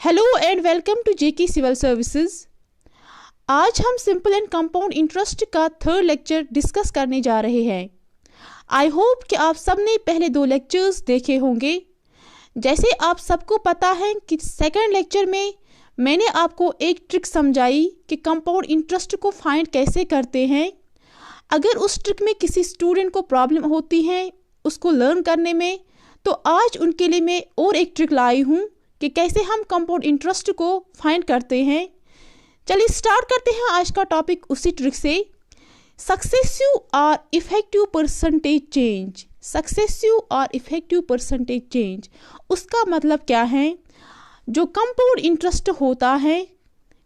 Hello and welcome to JK civil services. आज हम simple and compound interest का third lecture discuss करने जा रहे हैं। आई होप कि आप सबने पहले दो लेक्चर्स देखे होंगे। जैसे आप सबको पता है कि सेकंड लेक्चर में मैंने आपको एक ट्रिक समझाई कि कंपाउंड इंटरेस्ट को फाइंड कैसे करते हैं। अगर उस ट्रिक में किसी स्टूडेंट को प्रॉब्लम होती है उसको लर्न करने में, तो आज उनके लिए मैं और एक ट्रिक लाई हूँ कि कैसे हम कंपाउंड इंटरेस्ट को फाइंड करते हैं। चलिए स्टार्ट करते हैं आज का टॉपिक उसी ट्रिक से। सक्सेसिव और इफेक्टिव परसेंटेज चेंज। सक्सेसिव और इफेक्टिव परसेंटेज चेंज, उसका मतलब क्या है? जो कंपाउंड इंटरेस्ट होता है,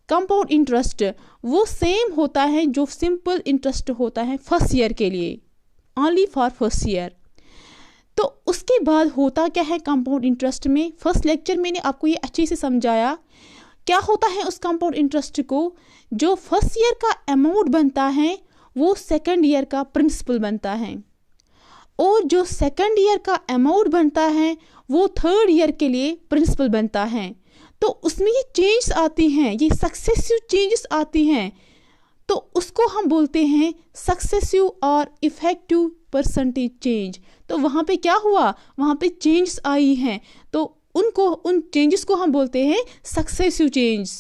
कंपाउंड इंटरेस्ट वो सेम होता है जो सिंपल इंटरेस्ट होता है फर्स्ट ईयर के लिए, ओनली फॉर फर्स्ट ईयर। तो उसके बाद होता क्या है कंपाउंड इंटरेस्ट में? फर्स्ट लेक्चर मैंने आपको ये अच्छे से समझाया क्या होता है उस कंपाउंड इंटरेस्ट को। जो फर्स्ट ईयर का अमाउंट बनता है वो सेकंड ईयर का प्रिंसिपल बनता है, और जो सेकंड ईयर का अमाउंट बनता है वो थर्ड ईयर के लिए प्रिंसिपल बनता है। तो उसमें ये चेंज आती हैं, ये सक्सेसिव चेंजेस आती हैं, तो उसको हम बोलते हैं सक्सेसिव और इफेक्टिव परसेंटेज चेंज। तो वहाँ पे क्या हुआ? वहाँ पे चेंज आई हैं, तो उन चेंजेस को हम बोलते हैं सक्सेसिव चेंज।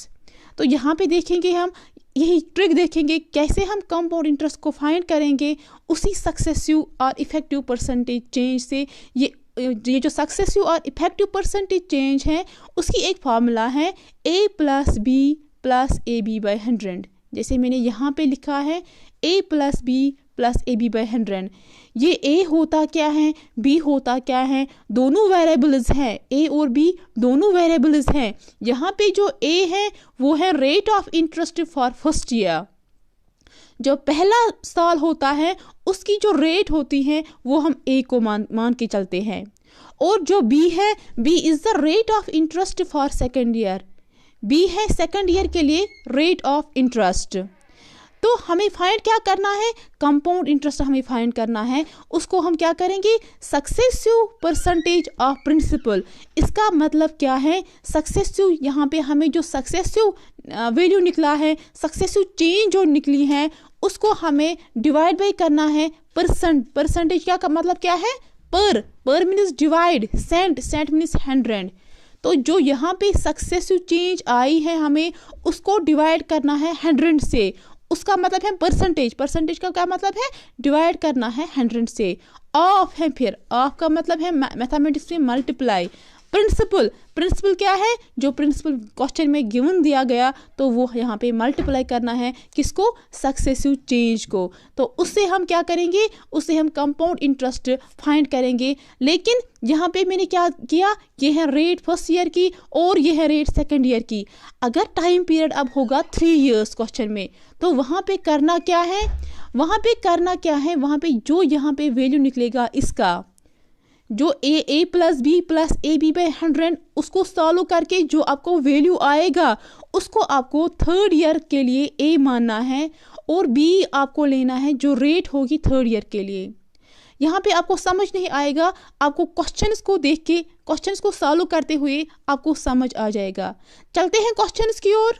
तो यहाँ पे देखेंगे हम, यही ट्रिक देखेंगे कैसे हम कंपाउंड इंटरेस्ट को फाइंड करेंगे उसी सक्सेसिव और इफेक्टिव परसेंटेज चेंज से। ये जो सक्सेसिव और इफेक्टिव परसेंटेज चेंज है उसकी एक फार्मूला है a plus B plus A B by 100। जैसे मैंने यहाँ पे लिखा है a plus B plus A B by 100। ये a होता क्या है, b होता क्या है? दोनों वेरिएबल्स हैं, a और b दोनों वेरिएबल्स हैं। यहाँ पे जो a है वो है rate of interest for first year. जो पहला साल होता है उसकी जो रेट होती है वो हम a को मान के चलते हैं। और जो b है, b is the rate of interest for second year. b है सेकेंड ईयर के लिए रेट ऑफ इंटरेस्ट। तो हमें फाइंड क्या करना है? कंपाउंड इंटरेस्ट हमें फाइंड करना है। उसको हम क्या करेंगे? Successive percentage of principal. इसका मतलब क्या है? सक्सेसिव, यहाँ पे हमें जो सक्सेसिव वैल्यू निकला है, सक्सेसिव चेंज जो निकली है, उसको हमें डिवाइड बाई करना है परसेंट। परसेंटेज क्या का मतलब क्या है? पर मीन्स डिवाइड, सेंट मीन्स 100। तो जो यहाँ पे सक्सेसिव चेंज आई है हमें उसको डिवाइड करना है 100 से। उसका मतलब है परसेंटेज। परसेंटेज का क्या मतलब है? डिवाइड करना है 100 से। ऑफ है, फिर ऑफ का मतलब है मैथमेटिक्स में मल्टीप्लाई। प्रिंसिपल क्या है? जो प्रिंसिपल क्वेश्चन में गिवन दिया गया तो वो यहाँ पे मल्टीप्लाई करना है किसको? सक्सेसिव चेंज को। तो उससे हम क्या करेंगे? उससे हम कंपाउंड इंटरेस्ट फाइंड करेंगे। लेकिन यहाँ पे मैंने क्या किया? ये है रेट फर्स्ट ईयर की और ये है रेट सेकेंड ईयर की। अगर टाइम पीरियड अब होगा 3 इयर्स क्वेश्चन में, तो वहाँ पे करना क्या है? वहाँ पे जो यहाँ पे वैल्यू निकलेगा इसका, जो a plus B plus A B by 100, उसको सॉल्व करके जो आपको वैल्यू आएगा उसको आपको थर्ड ईयर के लिए a मानना है, और b आपको लेना है जो रेट होगी थर्ड ईयर के लिए। यहाँ पे आपको समझ नहीं आएगा, आपको क्वेश्चंस को देख के, क्वेश्चंस को सॉल्व करते हुए आपको समझ आ जाएगा। चलते हैं क्वेश्चंस की ओर।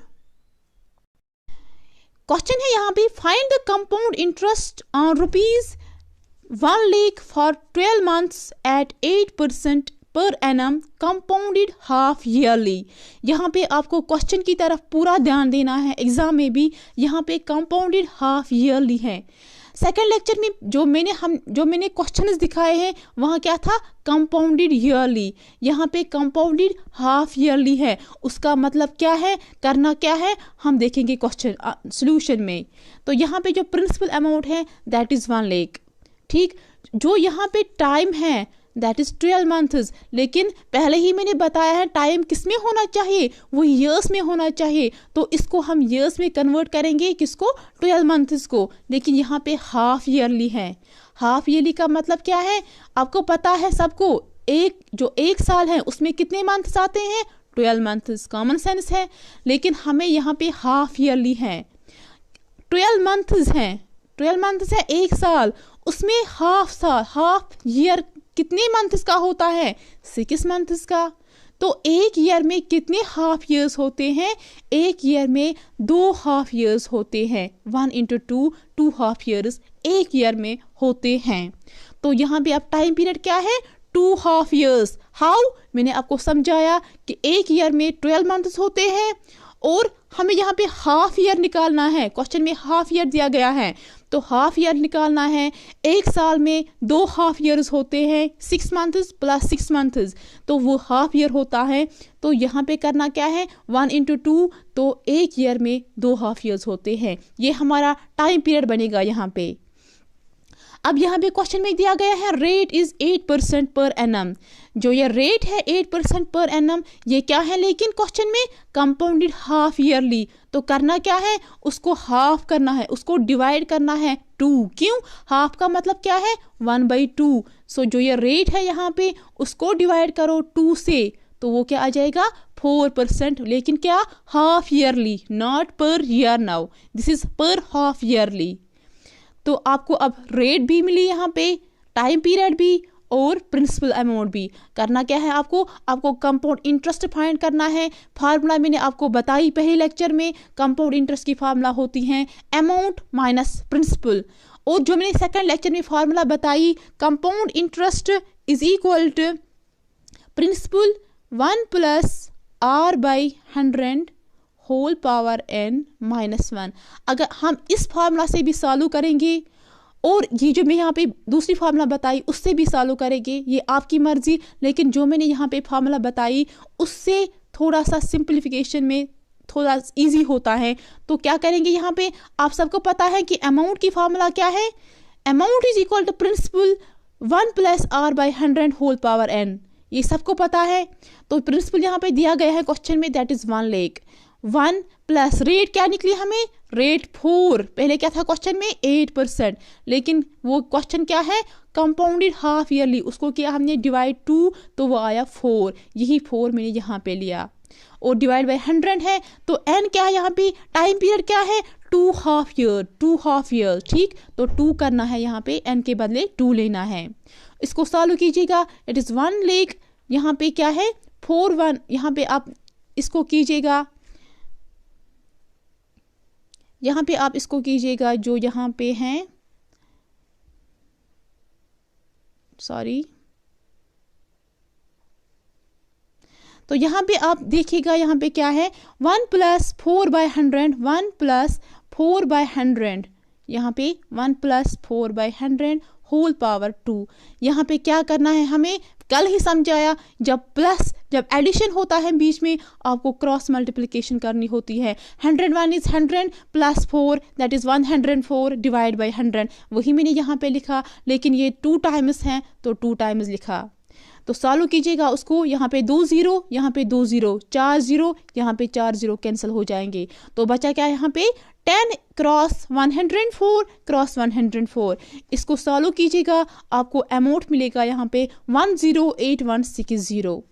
क्वेश्चन है यहाँ पे, find the compound interest on ₹1 lakh for 12 months at 8% per annum compounded half yearly। यहाँ पे आपको क्वेश्चन की तरफ पूरा ध्यान देना है, एग्जाम में भी यहाँ पे कंपाउंडेड हाफ ईयरली है। सेकेंड लेक्चर में जो मैंने क्वेश्चंस दिखाए हैं वहाँ क्या था? Compounded yearly. यहाँ पे कंपाउंडेड हाफ ईयरली है। उसका मतलब क्या है? करना क्या है हम देखेंगे क्वेश्चन सॉल्यूशन में। तो यहाँ पे जो प्रिंसिपल अमाउंट है दैट इज़ 1 lakh। ठीक, जो यहाँ पे टाइम है दैट इज 12 मंथ्स। लेकिन पहले ही मैंने बताया है टाइम किस में होना चाहिए? वो ईयर्स में होना चाहिए। तो इसको हम ईयर्स में कन्वर्ट करेंगे, किसको? 12 मंथ्स को। लेकिन यहाँ पे हाफ ईयरली है। हाफ ईयरली का मतलब क्या है? आपको पता है सबको, एक साल है उसमें कितने मंथ्स आते हैं? 12 मंथ्स, कॉमन सेंस है। लेकिन हमें यहाँ पे हाफ ईयरली है, 12 मंथ्स है एक साल, उसमें हाफ ईयर कितने मंथ्स का होता है? 6 मंथ्स का। तो एक ईयर में कितने हाफ ईयर्स होते हैं? एक ईयर में 2 हाफ ईयर्स होते हैं। 1 into 2 2 हाफ ईयर्स एक ईयर में होते हैं। तो यहाँ पे अब टाइम पीरियड क्या है? 2 हाफ ईयर्स। हाउ? मैंने आपको समझाया कि एक ईयर में 12 मंथ्स होते हैं और हमें यहाँ पे हाफ ईयर निकालना है। क्वेश्चन में हाफ ईयर दिया गया है, तो हाफ ईयर निकालना है। एक साल में 2 हाफ ईयर्स होते हैं, 6 मंथ्स प्लस 6 मंथ्स, तो वो हाफ ईयर होता है। तो यहाँ पे करना क्या है? 1 into 2, तो एक ईयर में 2 हाफ ईयर्स होते हैं। ये हमारा टाइम पीरियड बनेगा यहाँ पे। अब यहाँ पे क्वेश्चन में दिया गया है रेट इज 8% पर एनम। जो ये रेट है 8% पर एनम, ये क्या है? लेकिन क्वेश्चन में कंपाउंडेड हाफ ईयरली, तो करना क्या है? उसको हाफ करना है, उसको डिवाइड करना है 2। क्यों? हाफ का मतलब क्या है? 1/2। सो जो ये रेट है यहाँ पे उसको डिवाइड करो 2 से, तो वो क्या आ जाएगा? 4%। लेकिन क्या? Half yearly, not per year now, this is पर हाफ ईयरली। तो आपको अब रेट भी मिली यहाँ पे, टाइम पीरियड भी और प्रिंसिपल अमाउंट भी। करना क्या है आपको कंपाउंड इंटरेस्ट फाइंड करना है। फार्मूला मैंने आपको बताई पहले लेक्चर में। कंपाउंड इंटरेस्ट की फार्मूला होती है अमाउंट माइनस प्रिंसिपल। और जो मैंने सेकंड लेक्चर में फार्मूला बताई, compound interest is equal to principal 1 + R/100 whole power n -1। अगर हम इस फार्मूला से भी सॉल्व करेंगे और ये जो मैं यहाँ पे दूसरी फार्मूला बताई उससे भी सॉल्व करेंगे, ये आपकी मर्जी। लेकिन जो मैंने यहाँ पे फार्मूला बताई उससे थोड़ा सा सिंप्लीफिकेशन में थोड़ा इजी होता है। तो क्या करेंगे यहाँ पे? आप सबको पता है कि अमाउंट की फार्मूला क्या है? Amount is equal to principal 1 + R/100 whole power n। ये सबको पता है। तो प्रिंसिपल यहाँ पे दिया गया है क्वेश्चन में, that is 1 lakh. 1 plus rate क्या निकली हमें? रेट 4। पहले क्या था क्वेश्चन में? 8%। लेकिन वो क्वेश्चन क्या है? कंपाउंडेड हाफ ईयरली, उसको किया हमने डिवाइड 2, तो वो आया 4। यही 4 मैंने यहाँ पे लिया और डिवाइड बाय 100 है। तो एन क्या है यहाँ पे? टाइम पीरियड क्या है? 2 हाफ ईयर, 2 हाफ ईयर। ठीक, तो 2 करना है यहाँ पे, एन के बदले 2 लेना है। इसको सॉल्व कीजिएगा, इट इज 1 लाख। यहाँ पे क्या है? 4 यहाँ पे आप इसको कीजिएगा, यहाँ पे आप इसको कीजिएगा जो यहाँ पे हैं, सॉरी, तो यहाँ पे आप देखिएगा यहाँ पे क्या है? 1 + 4/100, 1 + 4/100, यहाँ पे 1 + 4/100 होल पावर 2। यहाँ पे क्या करना है हमें? कल ही समझाया, जब एडिशन होता है बीच में आपको क्रॉस मल्टीप्लिकेशन करनी होती है। 101 is 100 + 4 that is 104 divide by 100। वही मैंने यहाँ पे लिखा, लेकिन ये 2 टाइम्स हैं तो 2 टाइम्स लिखा। तो सॉल्व कीजिएगा उसको, यहाँ पे 2 0, यहाँ पे 2 0, 4 0, यहाँ पे 4 0 कैंसिल हो जाएंगे। तो बचा क्या यहाँ पे? 10 क्रॉस 104 क्रॉस 104। इसको सॉल्व कीजिएगा, आपको अमाउंट मिलेगा यहाँ पे 108160।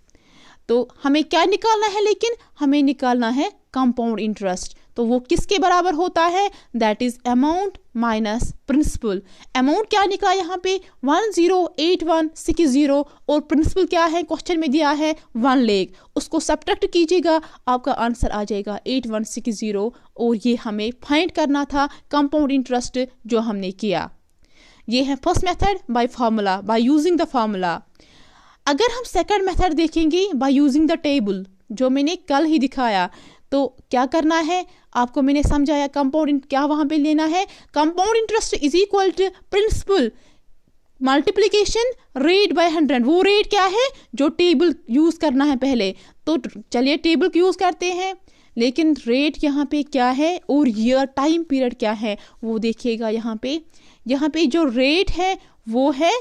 तो हमें क्या निकालना है? लेकिन हमें निकालना है कंपाउंड इंटरेस्ट। तो वो किसके बराबर होता है? That is amount minus principal. Amount क्या निकला यहाँ पे? 108160 और प्रिंसिपल क्या है? क्वेश्चन में दिया है 1 लाख। उसको सब्ट्रैक्ट कीजिएगा, आपका आंसर आ जाएगा 8160। और ये हमें फाइंड करना था कंपाउंड इंटरेस्ट, जो हमने किया। ये है first method by formula, bye using the formula. अगर हम सेकंड मेथड देखेंगे बाय यूजिंग द टेबल, जो मैंने कल ही दिखाया, तो क्या करना है आपको मैंने समझाया। कंपाउंड क्या वहां पे लेना है? Compound interest is equal to principal multiplication rate by 100। वो रेट क्या है? जो टेबल यूज करना है पहले। तो चलिए टेबल यूज करते हैं, लेकिन रेट यहाँ पे क्या है और ईयर टाइम पीरियड क्या है वो देखिएगा। यहाँ पे जो रेट है वो है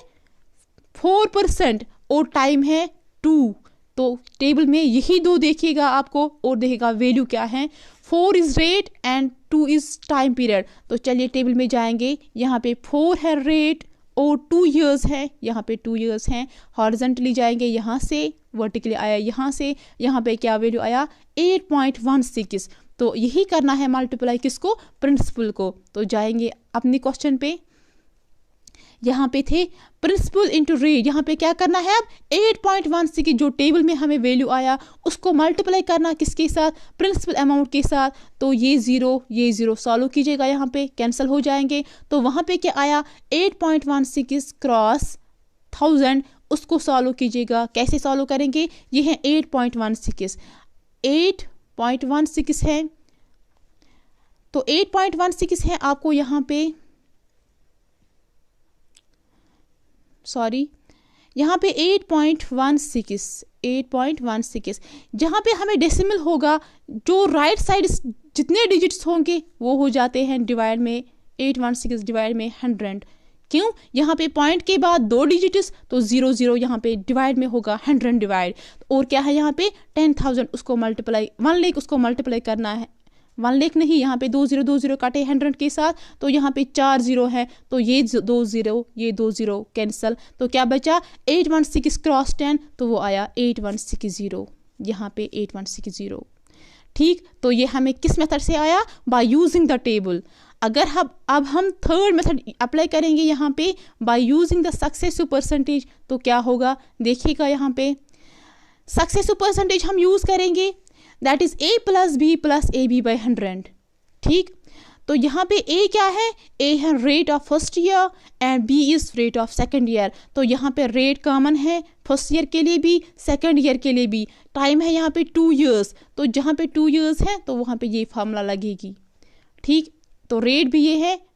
4% और टाइम है 2। तो टेबल में यही 2 देखिएगा आपको और देखिएगा वैल्यू क्या है। 4 is rate and 2 is time period. तो चलिए टेबल में जाएंगे, यहाँ पे 4 है रेट और 2 इयर्स है, यहाँ पे 2 इयर्स हैं। हॉरिजॉन्टली जाएंगे यहाँ से, वर्टिकली आया यहाँ से, यहाँ पे क्या वैल्यू आया? 8.16। तो यही करना है मल्टीप्लाई किसको? प्रिंसिपल को। तो जाएंगे अपने क्वेश्चन पे, यहाँ पे थे प्रिंसिपल इंटू रेट। यहाँ पे क्या करना है, अब 8.16 की जो टेबल में हमें वैल्यू आया उसको मल्टीप्लाई करना किसके साथ, प्रिंसिपल अमाउंट के साथ। तो ये ज़ीरो सॉल्व कीजिएगा, यहाँ पे कैंसिल हो जाएंगे। तो वहाँ पे क्या आया, 8.16 क्रॉस 1000, उसको सॉल्व कीजिएगा। कैसे सॉल्व करेंगे, ये है 8.16 है, तो 8.16 है आपको यहाँ पे, सॉरी यहाँ पे 8.16 जहाँ पे हमें डेसिमल होगा, जो राइट साइड जितने डिजिट्स होंगे वो हो जाते हैं डिवाइड में 816 डिवाइड में 100। क्यों, यहाँ पे पॉइंट के बाद 2 डिजिट्स, तो 0 यहाँ पे डिवाइड में होगा 100 डिवाइड। और क्या है यहाँ पे 10,000, उसको मल्टीप्लाई 1 लाख उसको मल्टीप्लाई करना है, 1 लाख नहीं, यहाँ पे 2 0 काटे 100 के साथ, तो यहाँ पे 4 0 है, तो ये 2 0 कैंसल। तो क्या बचा 816 क्रॉस 10, तो वो आया 8160, यहाँ पे 8160। ठीक, तो ये हमें किस मेथड से आया, बाय यूजिंग द टेबल। अगर अब हम थर्ड मेथड अप्लाई करेंगे यहाँ पे by using the successive percentage, तो क्या होगा देखिएगा, यहाँ पे सक्सेसिव परसेंटेज हम यूज करेंगे, that is a plus B plus A B by 100। ठीक, तो यहाँ पे a क्या है, a है rate of first year and b is rate of second year. तो यहाँ पे रेट कॉमन है फर्स्ट ईयर के लिए भी, सेकंड ईयर के लिए भी। टाइम है यहाँ पे 2 years, तो जहाँ पे 2 years है तो वहाँ पे ये फार्मूला लगेगी। ठीक, तो रेट भी ये है,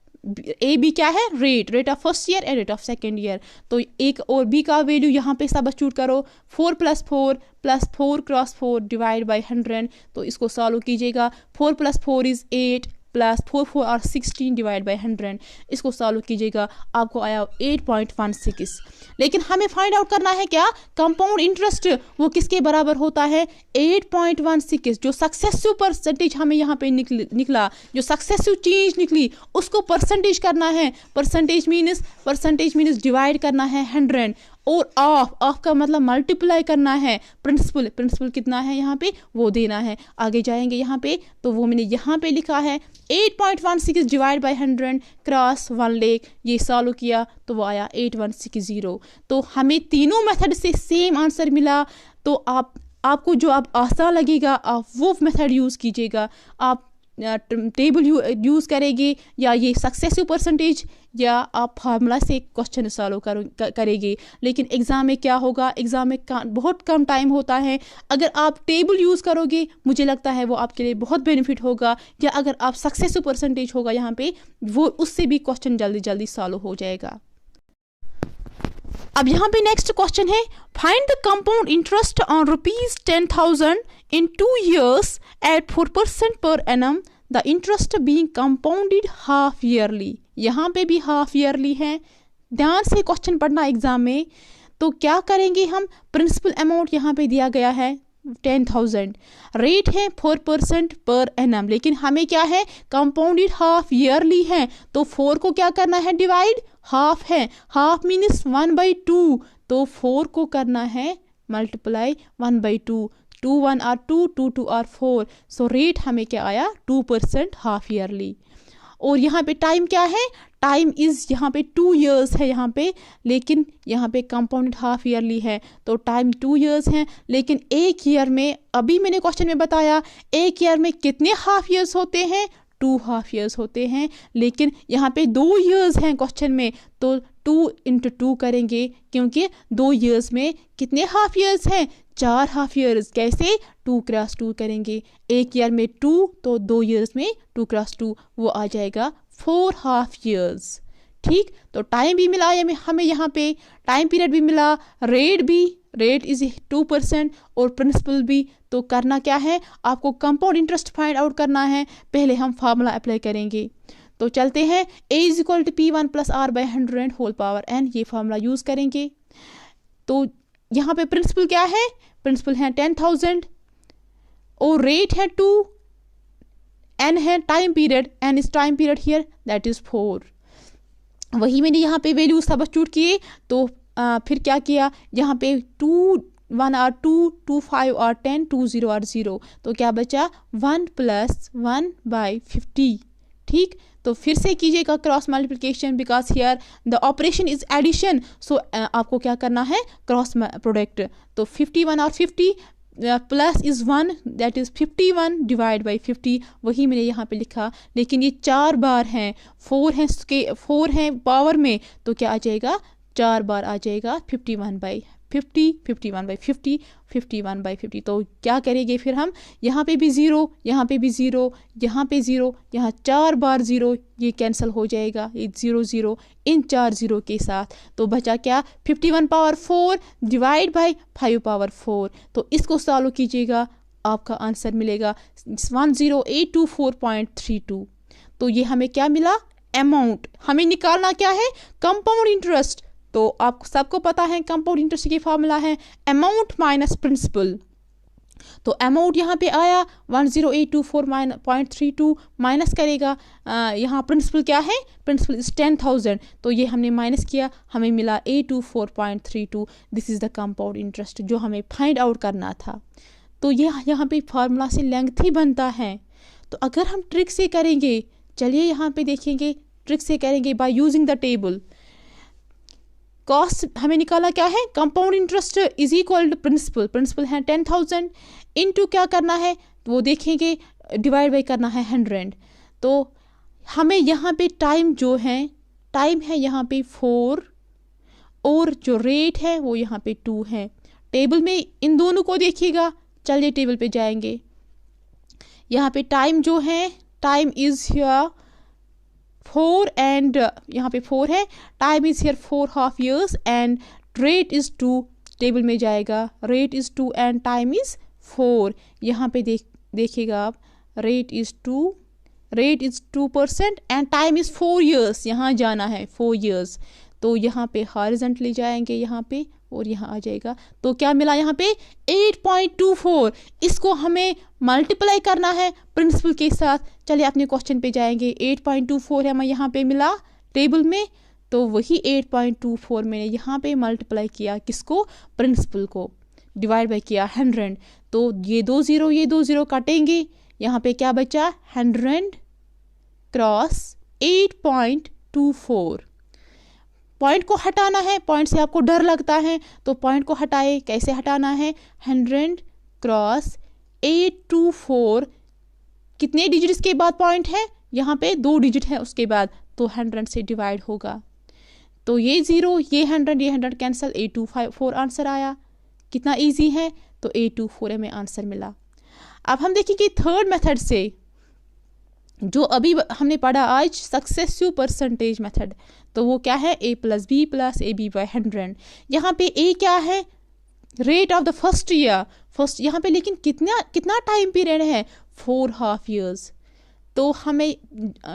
ए बी क्या है, rate of first year and rate of second year. तो एक और बी का वैल्यू यहाँ पे सब्स्टिट्यूट करो, 4 + 4 + 4 क्रॉस 4 डिवाइड बाई 100। तो इसको सॉल्व कीजिएगा, 4 + 4 इज 8 प्लस 4 4 और 16 डिवाइड बाई 100, इसको सॉल्व कीजिएगा, आपको आया 8.16। लेकिन हमें फाइंड आउट करना है क्या, कंपाउंड इंटरेस्ट वो किसके बराबर होता है, 8.16। जो सक्सेसिव परसेंटेज हमें यहाँ पे निकला, जो सक्सेसिव चेंज निकली उसको परसेंटेज करना है। परसेंटेज मीन्स डिवाइड करना है 100, और ऑफ का मतलब मल्टीप्लाई करना है प्रिंसिपल कितना है यहाँ पे वो देना है। आगे जाएंगे यहाँ पे, तो वो मैंने यहाँ पे लिखा है 8.16 डिवाइड बाई 100 क्रॉस 1 लाख, ये सॉल्व किया तो वो आया 8160। तो हमें तीनों मेथड से सेम आंसर मिला। तो आपको जो अब आसान लगेगा आप वो मेथड यूज़ कीजिएगा। आप टेबल यूज़ करेंगे या ये सक्सेसिव परसेंटेज, या आप फार्मूला से क्वेश्चन सॉल्व करेंगे। लेकिन एग्ज़ाम में क्या होगा, एग्ज़ाम में बहुत कम टाइम होता है। अगर आप टेबल यूज़ करोगे मुझे लगता है वो आपके लिए बहुत बेनिफिट होगा, या अगर आप सक्सेसिव परसेंटेज होगा यहाँ पे वो उससे भी क्वेश्चन जल्दी सॉल्व हो जाएगा। अब यहाँ पे नेक्स्ट क्वेश्चन है, find the compound interest on ₹10,000 in 2 years at 4% per annum, the interest being compounded half yearly। यहाँ पे भी हाफ ईयरली है, ध्यान से क्वेश्चन पढ़ना एग्जाम में। तो क्या करेंगे हम, प्रिंसिपल अमाउंट यहाँ पे दिया गया है 10,000, रेट है 4% पर एनम, लेकिन हमें क्या है कंपाउंडेड हाफ ईयरली है, तो 4 को क्या करना है डिवाइड, हाफ है, हाफ मीन्स 1/2, तो 4 को करना है multiply 1/2, 2 1 are 2, 2 2 are 4। So rate हमें क्या आया 2% हाफ ईयरली। और यहाँ पे टाइम क्या है, टाइम इज़ यहाँ पे 2 years है यहाँ पे, लेकिन यहाँ पे कंपाउंडेड हाफ ईयरली है तो टाइम 2 years है। लेकिन एक ईयर में, अभी मैंने क्वेश्चन में बताया, एक ईयर में कितने हाफ ईयर्स होते हैं, 2 हाफ ईयर्स होते हैं। लेकिन यहाँ पे 2 years हैं क्वेश्चन में, तो 2 × 2 करेंगे, क्योंकि 2 years में कितने हाफ ईयर्स हैं, 4 हाफ ईयर्स। कैसे, 2 × 2 करेंगे, एक ईयर में 2, तो 2 years में 2 × 2 वो आ जाएगा 4 हाफ ईयर्स। ठीक, तो टाइम भी मिला हमें यहाँ पे, टाइम पीरियड भी मिला, रेट इज 2% और प्रिंसिपल भी। तो करना क्या है, आपको कंपाउंड इंटरेस्ट फाइंड आउट करना है। पहले हम फार्मूला अप्लाई करेंगे, तो चलते हैं, A = P1 + R/100 whole power n, ये फार्मूला यूज़ करेंगे। तो यहाँ पे प्रिंसिपल क्या है, प्रिंसिपल है 10,000 और रेट है 2, n है time period, n is time period here, that is 4। वही मैंने यहाँ पे वैल्यू सब्स्टिट्यूट किए, तो फिर क्या किया, यहाँ पे 2 1 आर 2, 2 5 आर 10, 2 0 आर 0, तो क्या बचा 1 + 1/50। ठीक, तो फिर से कीजिएगा cross multiplication, because here the operation is addition, so आपको क्या करना है, क्रॉस प्रोडक्ट। तो 51 और 50 plus is 1, that is 51 divide by 50, वही मैंने यहाँ पे लिखा। लेकिन ये 4 बार हैं, 4 हैं पावर में, तो क्या आ जाएगा, 4 बार आ जाएगा 51 बाई 50, 51 बाई 50, 51 बाई 50। तो क्या करेंगे फिर हम, यहाँ पे भी 0, यहाँ पे भी 0, यहाँ पे 0, यहाँ 4 बार 0, ये कैंसिल हो जाएगा, ये 0 0 इन 4 0 के साथ। तो बचा क्या, 51 पावर 4 डिवाइड बाई 5 पावर 4। तो इसको सॉल्व कीजिएगा, आपका आंसर मिलेगा 10824.32। तो ये हमें क्या मिला, अमाउंट। हमें निकालना क्या है, कंपाउंड इंटरेस्ट। तो आपको सबको पता है कंपाउंड इंटरेस्ट की फॉर्मूला है अमाउंट माइनस प्रिंसिपल। तो अमाउंट यहाँ पे आया 10824.32, माइनस करेगा यहाँ प्रिंसिपल क्या है, प्रिंसिपल इज 10,000, तो ये हमने माइनस किया, हमें मिला 824.32। This is the compound interest जो हमें फाइंड आउट करना था। तो ये यहाँ पे फार्मूला से लेंथी बनता है। तो अगर हम ट्रिक से करेंगे, चलिए यहाँ पे देखेंगे, ट्रिक से करेंगे by using the table. Cost हमें निकाला क्या है, compound interest is equal to principal, principal है 10,000 इनटू क्या करना है, तो वो देखेंगे डिवाइड बाई करना है 100। तो हमें यहाँ पे टाइम जो है, टाइम है यहाँ पे 4 और जो रेट है वो यहाँ पे 2 है। टेबल में इन दोनों को देखिएगा, चलिए टेबल पे जाएंगे। यहाँ पे टाइम जो है, टाइम इज हियर 4 एंड यहाँ पे 4 है, time is here 4.5 years and rate is 2। Table में जाएगा, rate is 2 and time is 4। यहाँ पे देखिएगा आप, rate is 2% and time is 4 years, यहाँ जाना है 4 years। तो यहाँ पे हॉरिजॉन्टली जाएंगे यहाँ पे और यहाँ आ जाएगा। तो क्या मिला यहाँ पे 8.24। इसको हमें मल्टीप्लाई करना है प्रिंसिपल के साथ। चलिए अपने क्वेश्चन पे जाएंगे। 8.24 हमें यहाँ पे मिला टेबल में, तो वही 8.24 मैंने यहाँ पे मल्टीप्लाई किया, किसको, प्रिंसिपल को, डिवाइड बाई किया 100। तो ये 2 0 काटेंगे, यहाँ पे क्या बचा, 100 क्रॉस 8.24। पॉइंट को हटाना है, पॉइंट से आपको डर लगता है तो पॉइंट को हटाए, कैसे हटाना है, 100 क्रॉस 824, कितने डिजिट्स के बाद पॉइंट है, यहाँ पे 2 डिजिट है उसके बाद, तो 100 से डिवाइड होगा। तो ये 0, ये 100 कैंसिल, 824 आंसर आया। कितना इजी है, तो 824 में आंसर मिला। अब हम देखेंगे थर्ड मेथड से, जो अभी हमने पढ़ा आज, सक्सेसिव परसेंटेज मेथड। तो वो क्या है, a + b + ab by 100। यहाँ पे a क्या है, rate of the first year, first यहाँ पे, लेकिन कितना टाइम पीरियड है, 4.5 years। तो हमें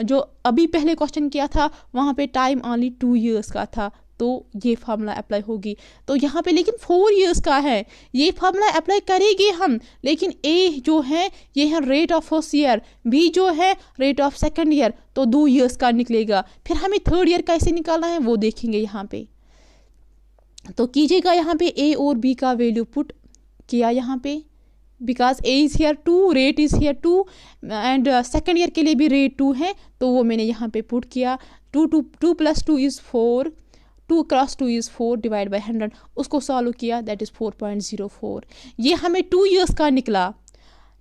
जो अभी पहले क्वेश्चन किया था वहाँ पे टाइम ओनली 2 years का था, तो ये फार्मूला अप्लाई होगी। तो यहाँ पे लेकिन 4 years का है, ये फार्मूला अप्लाई करेंगे हम, लेकिन ए जो है ये है rate of first year, B जो है रेट ऑफ सेकंड ईयर, तो 2 years का निकलेगा। फिर हमें थर्ड ईयर कैसे निकालना है वो देखेंगे यहाँ पे। तो कीजिएगा यहाँ पे ए और बी का वैल्यू पुट किया यहाँ पे, because A is here 2, rate is here 2 and second year के लिए भी रेट 2 है, तो वो मैंने यहाँ पे पुट किया। 2 + 2 is 4, 2 cross 2 is 4 divide by 100, उसको सॉल्व किया, दैट इज़ 4.04। ये हमें 2 years का निकला,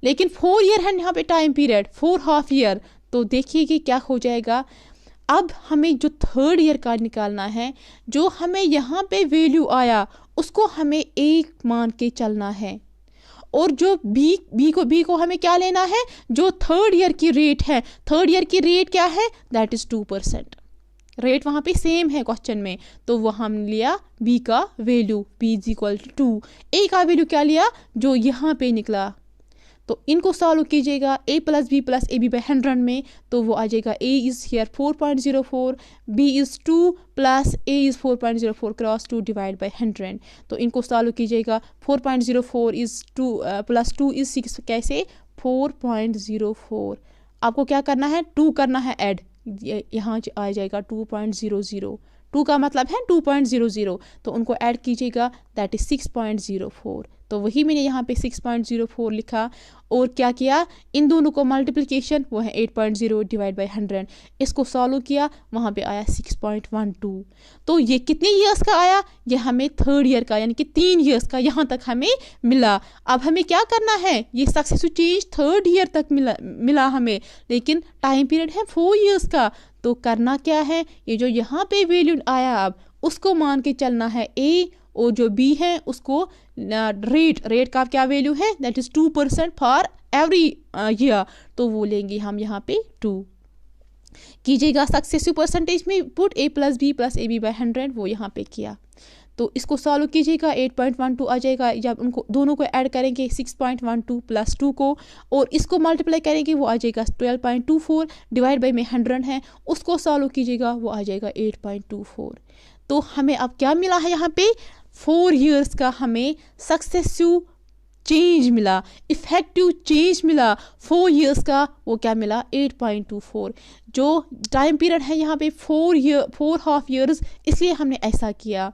लेकिन 4 year है यहाँ पे टाइम पीरियड, 4.5 year। तो देखिए कि क्या हो जाएगा। अब हमें जो थर्ड ईयर का निकालना है, जो हमें यहाँ पे वैल्यू आया उसको हमें 1 मान के चलना है, और जो बी को हमें क्या लेना है, जो थर्ड ईयर की रेट है, थर्ड ईयर की रेट क्या है, दैट इज़ 2%। रेट वहाँ पे सेम है क्वेश्चन में, तो वो हम लिया बी का value, B is equal to 2। A का वैल्यू क्या लिया, जो यहाँ पे निकला। तो इनको सॉल्व कीजिएगा, a + b + ab by 100 में, तो वो आ जाएगा a is here 4.04, b is 2 + a is 4.04 cross 2 divide by 100। तो इनको सॉल्व कीजिएगा, 4.04 इज़ 2 + 2 इज़ 6, कैसे, 4.04। आपको क्या करना है, 2 करना है ऐड, यहाँ आ जाएगा 2.00, 2 का मतलब है 2.00, तो उनको ऐड कीजिएगा, दैट इज़ 6.04। तो वही मैंने यहाँ पे 6.04 लिखा। और क्या किया, इन दोनों को मल्टीप्लिकेशन, वो है 8.0 डिवाइड बाई 100, इसको सॉल्व किया, वहाँ पे आया 6.12। तो ये कितने ईयर्स का आया, ये हमें 3rd ईयर का यानी कि 3 ईयर्स का यहाँ तक हमें मिला। अब हमें क्या करना है, ये सक्सेसिव चेंज 3rd ईयर तक मिला हमें, लेकिन टाइम पीरियड है 4 ईयर्स का। तो करना क्या है, ये जो यहाँ पे वैल्यू आया अब उसको मान के चलना है ए, और जो बी है उसको रेट का क्या वैल्यू है, that is 2% for every year, तो वो लेंगे हम यहाँ पे 2। कीजिएगा सक्सेसिव परसेंटेज में put a plus B plus A B by 100, वो यहाँ पे किया। तो इसको सॉल्व कीजिएगा, 8.12 आ जाएगा। जब उनको दोनों को ऐड करेंगे 6.12 प्लस 2 को, और इसको मल्टीप्लाई करेंगे, वो आ जाएगा 12.24 डिवाइड बाई में 100 है, उसको सॉल्व कीजिएगा, वो आ जाएगा 8.24। तो हमें अब क्या मिला है यहाँ पे, 4 ईयर्स का हमें सक्सेसिव चेंज मिला, इफेक्टिव चेंज मिला 4 ईयर्स का, वो क्या मिला 8.24। जो टाइम पीरियड है यहाँ पे 4 हाफ ईयर्स, इसलिए हमने ऐसा किया।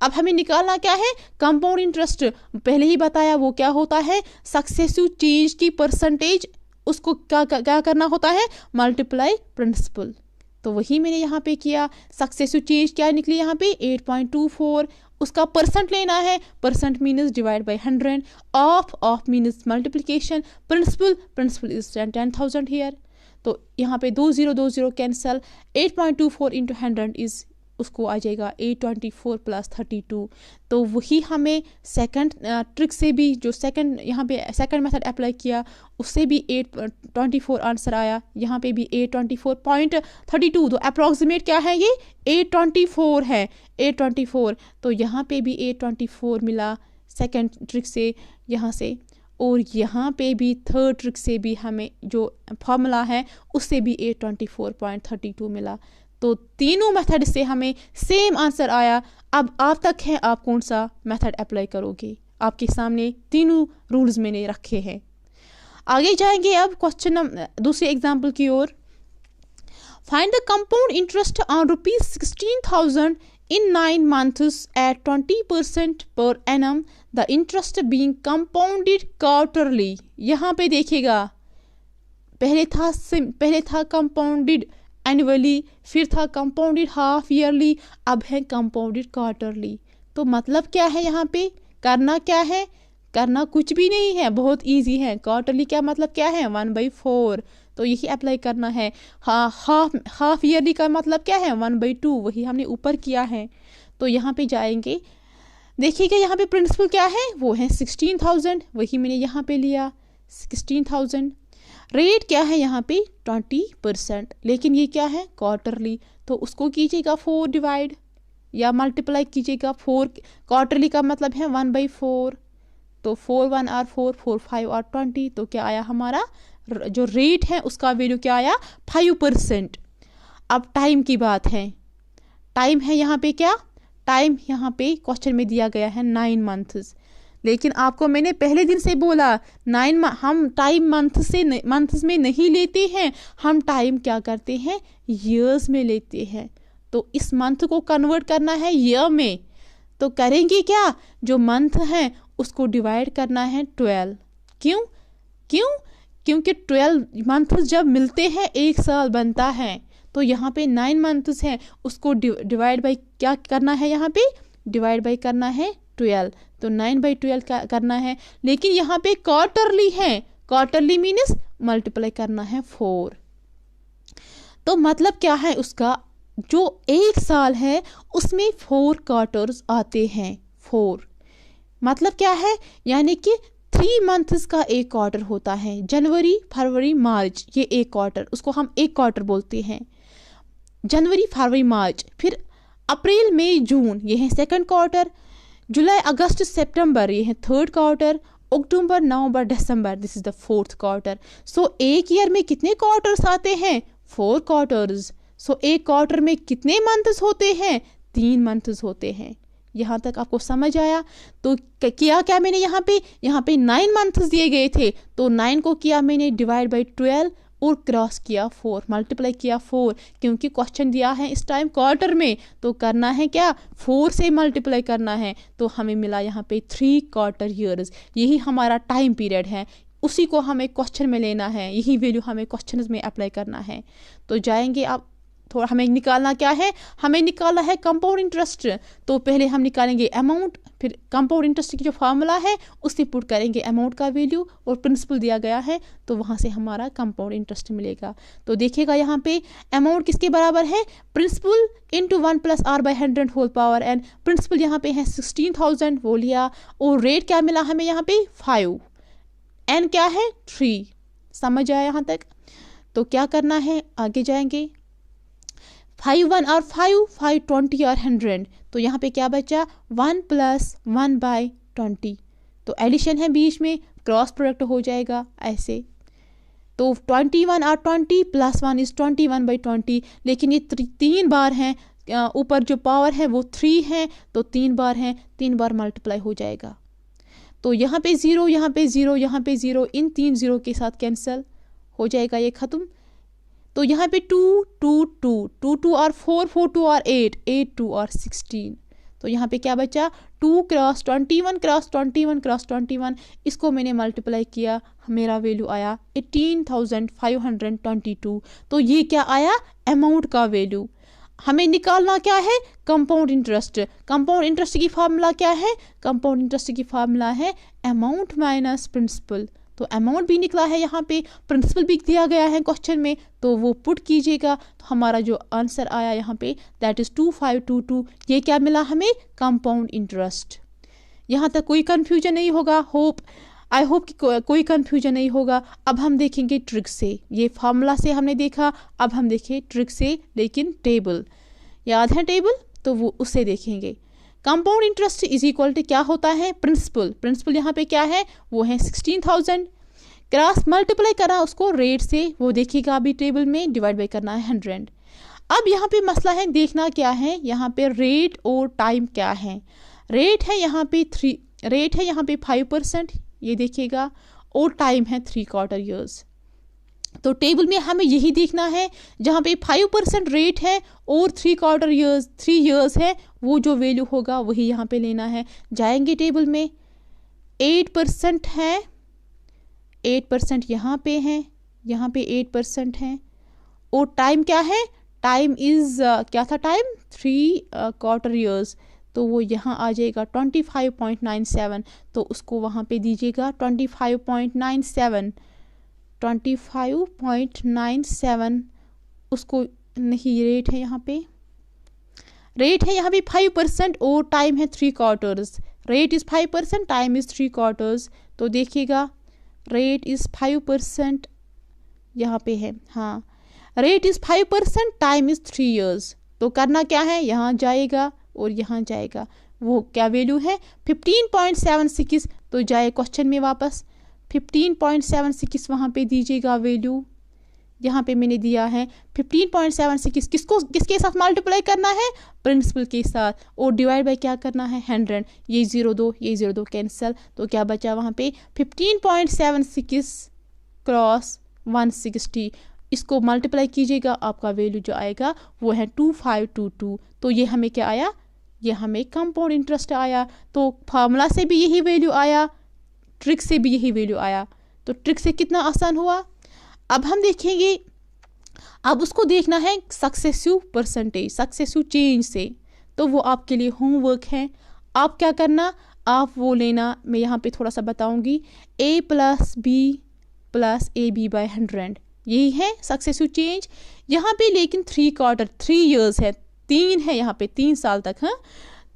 अब हमें निकालना क्या है, कंपाउंड इंटरेस्ट, पहले ही बताया वो क्या होता है, सक्सेसिव चेंज की परसेंटेज, उसको क्या करना होता है, मल्टीप्लाई प्रिंसिपल। तो वही मैंने यहाँ पे किया। सक्सेसिव चेंज क्या निकली यहाँ पे 8.24, उसका परसेंट लेना है, percent means divide by 100, of means multiplication, principal is 10,000 here. तो यहाँ पे 20 कैंसल, 8.24 इंटू 100 इज, उसको आ जाएगा 824 प्लस 32। तो वही हमें सेकंड ट्रिक से भी, जो सेकंड यहाँ पे सेकंड मेथड अप्लाई किया, उससे भी 824 आंसर आया। यहाँ पे भी 824.32, तो अप्रॉक्सीमेट क्या है, ये 824 है, 824। तो यहाँ पे भी 824 मिला सेकंड ट्रिक से यहाँ से, और यहाँ पे भी थर्ड ट्रिक से भी हमें जो फॉर्मूला है उससे भी 824.32 मिला। तो तीनों मेथड से हमें सेम आंसर आया। अब आप तक है, आप कौन सा मेथड अप्लाई करोगे, आपके सामने तीनों रूल्स मैंने रखे हैं। आगे जाएंगे अब क्वेश्चन दूसरे एग्जाम्पल की ओर। Find the compound interest on ₹16,000 in 9 months at 20% per annum, the interest being compounded quarterly। यहाँ पे देखिएगा, पहले था कंपाउंडेड एनुअली, फिर था कंपाउंडेड हाफ ईयरली, अब है कंपाउंडेड क्वार्टरली। तो मतलब क्या है, यहाँ पे करना क्या है, करना कुछ भी नहीं है, बहुत इजी है। क्वार्टरली क्या मतलब क्या है, 1/4, तो यही अप्लाई करना है। हाफ ईयरली का मतलब क्या है, 1/2, वही हमने ऊपर किया है। तो यहाँ पे जाएंगे, देखिएगा यहाँ पे प्रिंसिपल क्या है, वो है 16,000, वही मैंने यहाँ पे लिया 16,000। रेट क्या है यहाँ पे 20%, लेकिन ये क्या है क्वार्टरली, तो उसको कीजिएगा 4 डिवाइड या मल्टीप्लाई कीजिएगा 4। क्वार्टरली का मतलब है 1/4, तो 4 1 आर 4, 4 5 आर 20, तो क्या आया हमारा जो रेट है उसका वैल्यू क्या आया 5%। अब टाइम की बात है, टाइम है यहाँ पे क्या, टाइम यहाँ पे क्वेश्चन में दिया गया है 9 मंथ्स, लेकिन आपको मैंने पहले दिन से बोला हम टाइम मंथ्स में नहीं लेते हैं, हम टाइम क्या करते हैं ईयर्स में लेते हैं। तो इस मंथ को कन्वर्ट करना है ईयर में, तो करेंगे क्या, जो मंथ है उसको डिवाइड करना है 12। क्योंकि 12 मंथ्स जब मिलते हैं 1 साल बनता है। तो यहाँ पे 9 मंथ्स हैं, उसको डिवाइड बाई क्या करना है, यहाँ पे डिवाइड बाई करना है 12, तो 9/12 करना है। लेकिन यहाँ पे क्वार्टरली है, क्वार्टरली मीन्स मल्टीप्लाई करना है 4। तो मतलब क्या है उसका, जो 1 साल है उसमें 4 क्वार्टर्स आते हैं। 4 मतलब क्या है, यानी कि 3 मंथ्स का एक क्वार्टर होता है, जनवरी फरवरी मार्च, ये एक क्वार्टर, उसको हम एक क्वार्टर बोलते हैं। जनवरी फरवरी मार्च, फिर अप्रैल मई जून, ये है सेकंड क्वार्टर। जुलाई अगस्त सितंबर, ये है थर्ड क्वार्टर। अक्टूबर नवंबर दिसंबर, this is the fourth quarter. So एक ईयर में कितने क्वार्टर्स आते हैं, 4 क्वार्टर्स। सो एक क्वार्टर में कितने मंथ्स होते हैं, 3 मंथ्स होते हैं। यहाँ तक आपको समझ आया। तो किया क्या मैंने, यहाँ पे 9 मंथ्स दिए गए थे, तो 9 को किया मैंने डिवाइड बाई 12 और क्रॉस किया 4, मल्टीप्लाई किया 4, क्योंकि क्वेश्चन दिया है इस टाइम क्वार्टर में, तो करना है क्या, 4 से मल्टीप्लाई करना है। तो हमें मिला यहाँ पे 3 क्वार्टर ईयर्स, यही हमारा टाइम पीरियड है, उसी को हमें क्वेश्चन में लेना है, यही वैल्यू हमें क्वेश्चन में अप्लाई करना है। तो जाएंगे आप, थोड़ा हमें निकालना क्या है, हमें निकालना है कंपाउंड इंटरेस्ट। तो पहले हम निकालेंगे अमाउंट, फिर कंपाउंड इंटरेस्ट की जो फार्मूला है उससे पुट करेंगे अमाउंट का वैल्यू, और प्रिंसिपल दिया गया है तो वहाँ से हमारा कंपाउंड इंटरेस्ट मिलेगा। तो देखिएगा यहाँ पे अमाउंट किसके बराबर है, principal into 1 + r/100 whole power n। Principal यहाँ पे है 16,000 वो लिया, और रेट क्या मिला हमें यहाँ पे 5, n क्या है 3। समझ आया यहाँ तक? तो क्या करना है, आगे जाएंगे, 5 1 और 5 5 20 और 100। तो यहाँ पे क्या बचा, 1 + 1/20। तो एडिशन है बीच में, क्रॉस प्रोडक्ट हो जाएगा ऐसे। तो 21 और 20 + 1 = 21/20, लेकिन ये 3 बार हैं, ऊपर जो पावर है वो 3 है, तो 3 बार हैं, 3 बार मल्टीप्लाई हो जाएगा। तो यहाँ पे 0, यहाँ पे 0, यहाँ पे 0, इन 3 0 के साथ कैंसिल हो जाएगा, ये ख़त्म। तो यहाँ पे 2 2 2 2 2 और 4 4 2 और 8 8 2 और 16। तो यहाँ पे क्या बचा, 2 × 21 × 21 × 21, इसको मैंने मल्टीप्लाई किया, मेरा वैल्यू आया 18,522। तो ये क्या आया, अमाउंट का वैल्यू। हमें निकालना क्या है, कंपाउंड इंटरेस्ट। कंपाउंड इंटरेस्ट की फार्मूला क्या है, कंपाउंड इंटरेस्ट की फार्मूला है अमाउंट माइनस प्रिंसिपल। तो अमाउंट भी निकला है यहाँ पे, प्रिंसिपल भी दिया गया है क्वेश्चन में, तो वो पुट कीजिएगा। तो हमारा जो आंसर आया यहाँ पे दैट इज़ 2522। ये क्या मिला हमें, कंपाउंड इंटरेस्ट। यहाँ तक कोई कन्फ्यूजन नहीं होगा, आई होप कि कोई कन्फ्यूजन नहीं होगा। अब हम देखेंगे ट्रिक से, ये फार्मूला से हमने देखा, अब हम देखें ट्रिक से, लेकिन टेबल याद है टेबल, तो वो उससे देखेंगे। Compound interest is equal to क्या होता है, प्रिंसिपल। प्रिंसिपल यहाँ पे क्या है, वो है 16,000, क्रॉस मल्टीप्लाई करा उसको रेट से, वो देखिएगा अभी टेबल में, डिवाइड बाई करना है 100। अब यहाँ पे मसला है, देखना क्या है, यहाँ पे रेट और टाइम क्या है। रेट है यहाँ पे 5%, ये देखिएगा, और टाइम है 3 क्वार्टर ईयर्स। तो टेबल में हमें यही देखना है, जहाँ पे 5% रेट है और 3 क्वार्टर ईयर्स 3 ईयर्स है, वो जो वैल्यू होगा वही यहाँ पे लेना है। जाएंगे टेबल में, 8% है, 8% यहाँ पे है, यहाँ पे 8% है, और टाइम क्या है, टाइम इज़ क्या था टाइम, 3 क्वार्टर ईयर्स, तो वो यहाँ आ जाएगा 25.97। तो उसको वहाँ पे दीजिएगा 25.97, उसको नहीं, रेट है यहाँ पे, रेट है यहाँ पे 5% और टाइम है 3 quarters. Rate is 5%, time is 3 quarters. तो देखिएगा रेट इज़ 5% यहाँ पे है, हाँ, rate is 5%, time is 3 years. तो करना क्या है, यहाँ जाएगा और यहाँ जाएगा, वो क्या वैल्यू है 15.76। तो जाए क्वेश्चन में वापस, 15.76 वहाँ पे दीजिएगा वैल्यू, यहाँ पे मैंने दिया है 15.76, किसके साथ मल्टीप्लाई करना है, प्रिंसिपल के साथ, और डिवाइड बाय क्या करना है 100। ये 0 2 कैंसिल, तो क्या बचा वहाँ पे 15.76 क्रॉस 160, इसको मल्टीप्लाई कीजिएगा, आपका वैल्यू जो आएगा वो है 2522। तो ये हमें क्या आया, ये हमें कंपाउंड इंटरेस्ट आया। तो फार्मूला से भी यही वैल्यू आया, ट्रिक से भी यही वैल्यू आया। तो ट्रिक से कितना आसान हुआ। अब हम देखेंगे, अब उसको देखना है सक्सेसिव परसेंटेज, सक्सेसिव चेंज से। तो वो आपके लिए होमवर्क है। आप क्या करना, आप वो लेना, मैं यहाँ पे थोड़ा सा बताऊँगी, a + b + ab/100, यही है सक्सेसिव चेंज। यहाँ पे लेकिन 3 क्वार्टर 3 ईयर्स है, 3 है यहाँ पे, 3 साल तक, हाँ।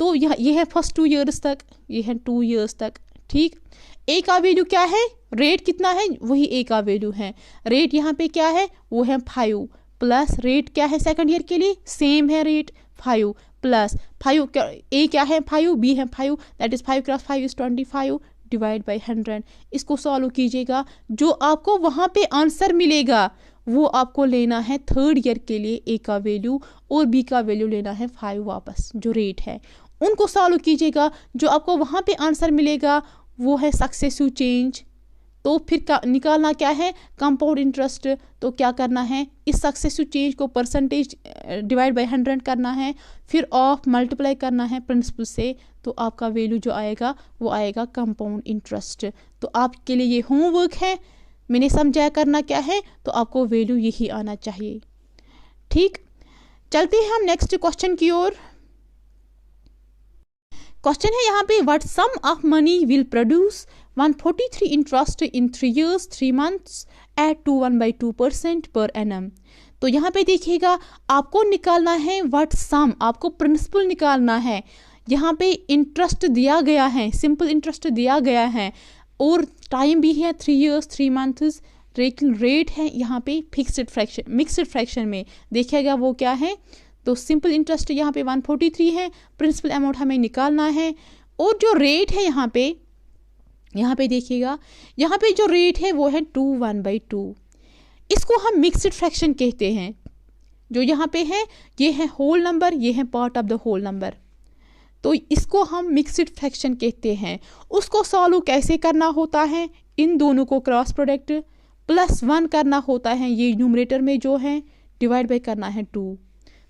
तो ये है फर्स्ट 2 ईयर्स तक, ये है 2 ईयर्स तक, ठीक। ए का वैल्यू क्या है, रेट कितना है, वही ए का वैल्यू है। रेट यहाँ पे क्या है, वो है 5 प्लस रेट क्या है सेकंड ईयर के लिए, सेम है रेट 5 प्लस 5, ए क्या है 5, बी है 5, दैट इज़ 5 × 5 = 25, डिवाइड बाई 100। इसको सॉल्व कीजिएगा, जो आपको वहाँ पे आंसर मिलेगा वो आपको लेना है थर्ड ईयर के लिए, ए का वैल्यू और बी का वैल्यू लेना है 5 वापस, जो रेट है उनको सॉल्व कीजिएगा। जो आपको वहाँ पे आंसर मिलेगा वो है सक्सेसिव चेंज, तो फिर निकालना क्या है, कंपाउंड इंटरेस्ट। तो क्या करना है, इस सक्सेसिव चेंज को परसेंटेज डिवाइड बाय 100 करना है, फिर ऑफ मल्टीप्लाई करना है प्रिंसिपल से, तो आपका वैल्यू जो आएगा वो आएगा कंपाउंड इंटरेस्ट। तो आपके लिए ये होमवर्क है, मैंने समझाया करना क्या है, तो आपको वैल्यू यही आना चाहिए। ठीक, चलते हैं हम नेक्स्ट क्वेश्चन की ओर। क्वेश्चन है यहाँ पे, what sum of money will produce 143 interest in 3 years 3 months at 1/2% per annum. तो यहाँ पे देखिएगा आपको निकालना है व्हाट सम, आपको प्रिंसिपल निकालना है। यहाँ पे इंटरेस्ट दिया गया है, सिंपल इंटरेस्ट दिया गया है और टाइम भी है 3 years 3 months, लेकिन रेट है यहाँ पे फिक्स्ड फ्रैक्शन, मिक्स्ड फ्रैक्शन में देखिएगा वो क्या है। तो सिंपल इंटरेस्ट यहाँ पे 143 है, प्रिंसिपल अमाउंट हमें निकालना है, और जो रेट है यहाँ पे देखिएगा, यहाँ पे जो रेट है वो है 2/1/2। इसको हम मिक्स्ड फ्रैक्शन कहते हैं। जो यहाँ पे है ये है होल नंबर, ये है part of the whole number, तो इसको हम मिक्स्ड फ्रैक्शन कहते हैं। उसको सॉल्व कैसे करना होता है, इन दोनों को क्रॉस प्रोडक्ट +1 करना होता है, ये न्यूमरेटर में जो है डिवाइड बाय करना है 2,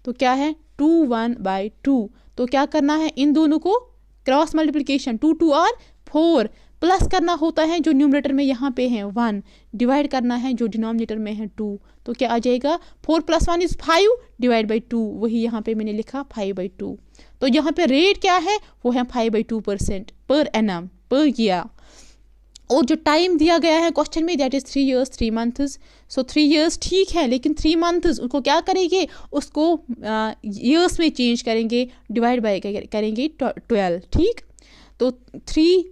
तो क्या है 2/1/2। तो क्या करना है, इन दोनों को क्रॉस मल्टीप्लिकेशन 2 2 और 4 प्लस करना होता है, जो न्यूमरेटर में यहाँ पे है 1, डिवाइड करना है जो डिनोमिनेटर में है 2। तो क्या आ जाएगा 4 + 1 = 5 डिवाइड बाई 2, वही यहाँ पे मैंने लिखा 5/2। तो यहाँ पे रेट क्या है वो है 5/2% पर एनम पर ईयर। और जो टाइम दिया गया है क्वेश्चन में that is 3 years 3 months। So 3 years ठीक है, लेकिन 3 months उसको क्या करेंगे, उसको ईयर्स में चेंज करेंगे, डिवाइड बाय करेंगे 12। ठीक, तो 3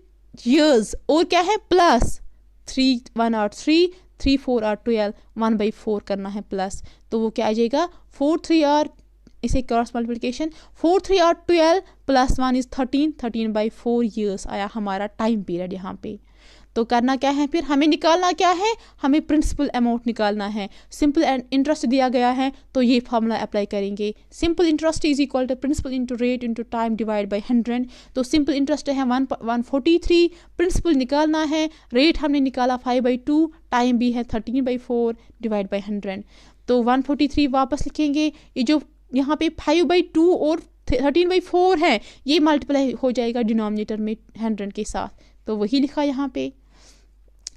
years और क्या है प्लस 3 1 और 3 3 4 और 12 1/4 करना है प्लस, तो वो क्या आ जाएगा 4 3 और इसे क्रॉस मल्टीप्लिकेशन 4 3 और 12 + 1 = 13 13/4 years आया हमारा टाइम पीरियड यहाँ पे। तो करना क्या है, फिर हमें निकालना क्या है, हमें प्रिंसिपल अमाउंट निकालना है। सिंपल एंड इंटरेस्ट दिया गया है तो ये फार्मूला अप्लाई करेंगे, simple interest is equal to principal into rate into time divide by 100। तो सिंपल इंटरेस्ट है 143, प्रिंसिपल निकालना है, रेट हमने निकाला 5/2, टाइम भी है 13/4 डिवाइड बाय 100। तो 143 वापस लिखेंगे, ये जो यहाँ पे 5/2 और 13/4 है ये मल्टीप्लाई हो जाएगा डिनोमिनेटर में 100 के साथ, तो वही लिखा यहाँ पे।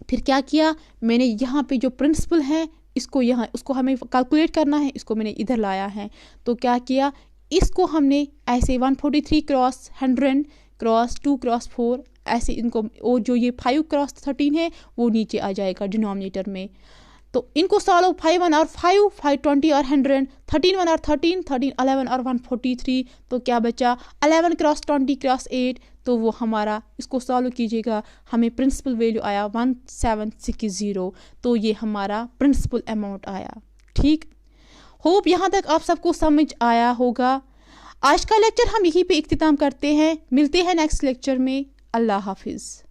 फिर क्या किया मैंने, यहाँ पे जो प्रिंसिपल है इसको यहाँ उसको हमें कैलकुलेट करना है, इसको मैंने इधर लाया है। तो क्या किया, इसको हमने ऐसे 143 क्रॉस 100 क्रॉस 2 क्रॉस 4 ऐसे इनको, और जो ये 5 क्रॉस 13 है वो नीचे आ जाएगा डिनोमिनेटर में। तो इनको सॉल्व 5 1 और 5 5 20 और 100 13 1 और 13 13 11 और 143, तो क्या बचा 11 क्रॉस 20 क्रॉस 8, तो वो हमारा, इसको सॉल्व कीजिएगा, हमें प्रिंसिपल वैल्यू आया 1760। तो ये हमारा प्रिंसिपल अमाउंट आया। ठीक, होप यहाँ तक आप सबको समझ आया होगा। आज का लेक्चर हम यहीं पे इख्तिताम करते हैं, मिलते हैं नेक्स्ट लेक्चर में। अल्लाह हाफिज़।